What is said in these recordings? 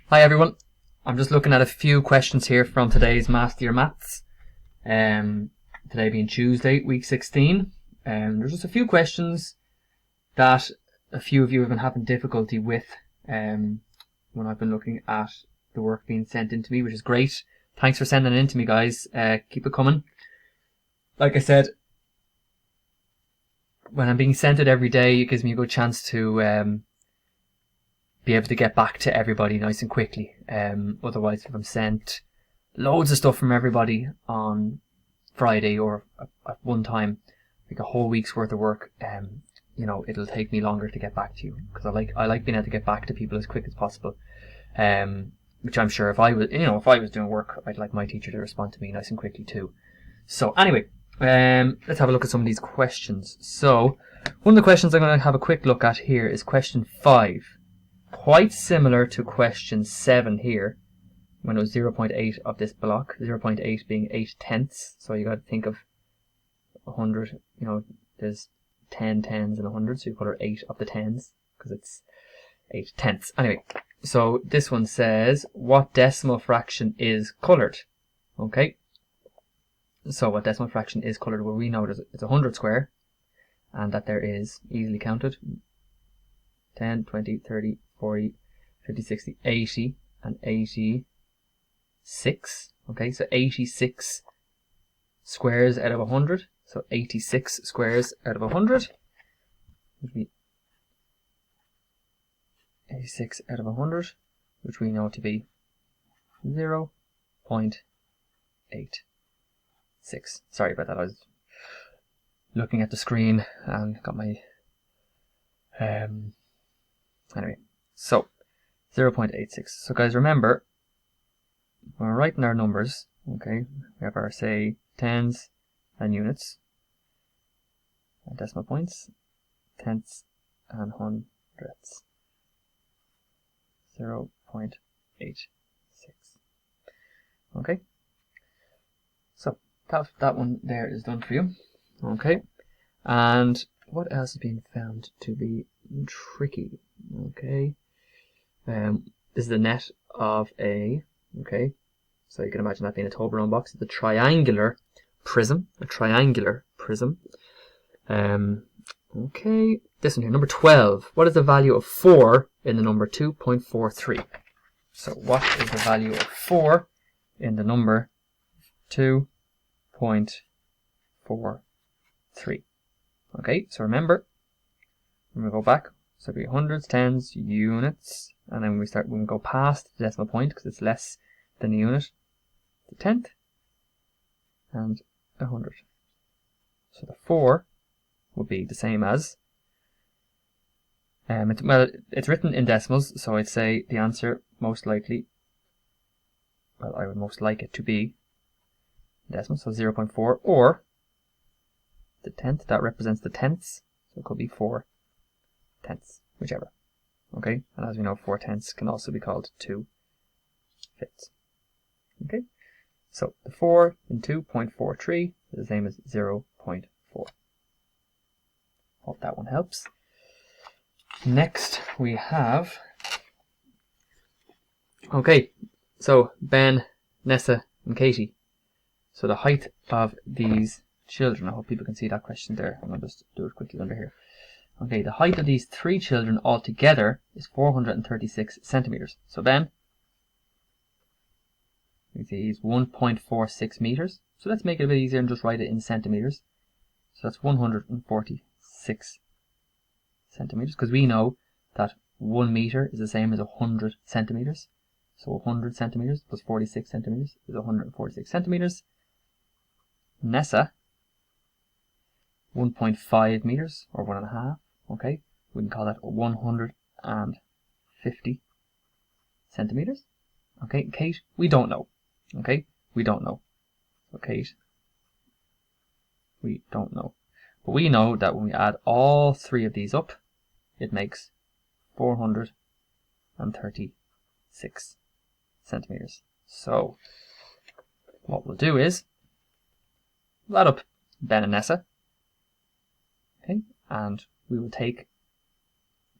Hi everyone. I'm just looking at a few questions here from today's Master Your Maths. Today being Tuesday, week 16. There's just a few questions that a few of you have been having difficulty with when I've been looking at the work being sent in to me, which is great. Thanks for sending it in to me, guys. Keep it coming. Like I said, when I'm being sent it every day, it gives me a good chance to be able to get back to everybody nice and quickly. Otherwise, if I'm sent loads of stuff from everybody on Friday or at one time, like a whole week's worth of work, it'll take me longer to get back to you, because I like being able to get back to people as quick as possible. Which I'm sure if I was doing work, I'd like my teacher to respond to me nice and quickly too. So anyway, let's have a look at some of these questions. So one of the questions I'm going to have a quick look at here is question 5. Quite similar to question 7 here, when it was 0.8 of this block, 0.8 being 8/10. So you got to think of 100, there's 10 tens and 100, so you color 8 of the tens, because it's 8/10. Anyway, so this one says, what decimal fraction is colored? Okay, so what decimal fraction is colored? Well, we know it's 100 square, and that there is, easily counted, 10, 20, 30, 40, 50, 60, 80, and 86. Okay, so 86 squares out of 100. So 86 squares out of 100 would be 86 out of 100, which we know to be 0.86. Sorry about that, I was looking at the screen and got my... Anyway, so 0.86. So guys, remember, when we're writing our numbers, okay, we have our, say, tens and units, and decimal points, tenths and hundredths. 0.86. Okay, so that one there is done for you. Okay, and what else is being found to be tricky? Okay, this is the net of a, okay, so you can imagine that being a Toblerone box. It's a triangular prism. Okay, this one here, number 12. What is the value of 4 in the number 2.43? So what is the value of 4 in the number 2.43? Okay, so remember, when we go back, so it'll be hundreds, tens, units, and then when we go past the decimal point, because it's less than a unit, the tenth, and 100. So the 4 would be the same as, it's written in decimals, so I'd say the answer most likely, I would most like it to be decimals, so 0.4, or the tenth, that represents the tenths, so it could be 4 tenths, whichever. Okay, and as we know, 4 tenths can also be called 2 fifths. Okay, so the 4 in 2.43 is the same as 0.4. Hope that one helps. Next we have, okay, so Ben, Nessa, and Katie. So the height of these children, I hope people can see that question there. I'm going to just do it quickly under here. Okay, the height of these 3 children altogether is 436 centimeters. So Ben, you can see he's 1.46 meters. So let's make it a bit easier and just write it in centimeters. So that's 146 centimeters, because we know that 1 meter is the same as 100 centimeters. So 100 centimeters plus 46 centimeters is 146 centimeters. Nessa, 1.5 meters, or 1.5. Okay, we can call that 150 centimeters. Okay, Kate, we don't know. Okay, we don't know. So Kate, we don't know. But we know that when we add all 3 of these up, it makes 436 centimeters. So what we'll do is add up Ben and Nessa. Okay, and we will take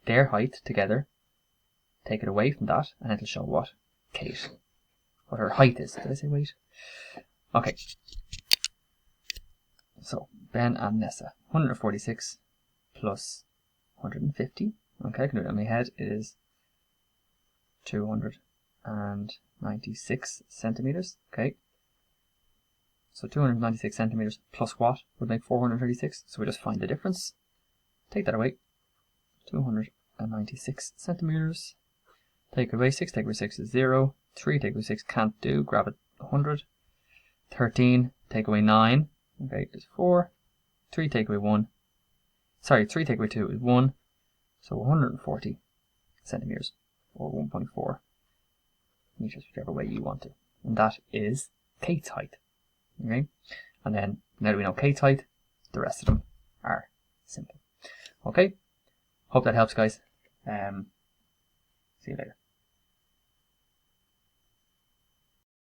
their height together take it away from that, and it'll show what her height is. Did I say weight? Okay. So, Ben and Nessa. 146 plus 150. Okay, I can do it in my head. It is 296 centimeters. Okay. So 296 centimeters plus what would make 436? So we just find the difference. Take that away. 296 centimeters. Take away 6, take away 6 is 0. 3, take away 6 can't do. Grab it 100. 13, take away 9. Okay, is 4. 3, take away 1. Sorry, 3 take away 2 is 1. So 140 centimeters, or 1.4 meters, whichever way you want to. And that is Kate's height. Okay, and then now that we know Kate's height, the rest of them are simple. Okay, hope that helps, guys. See you later.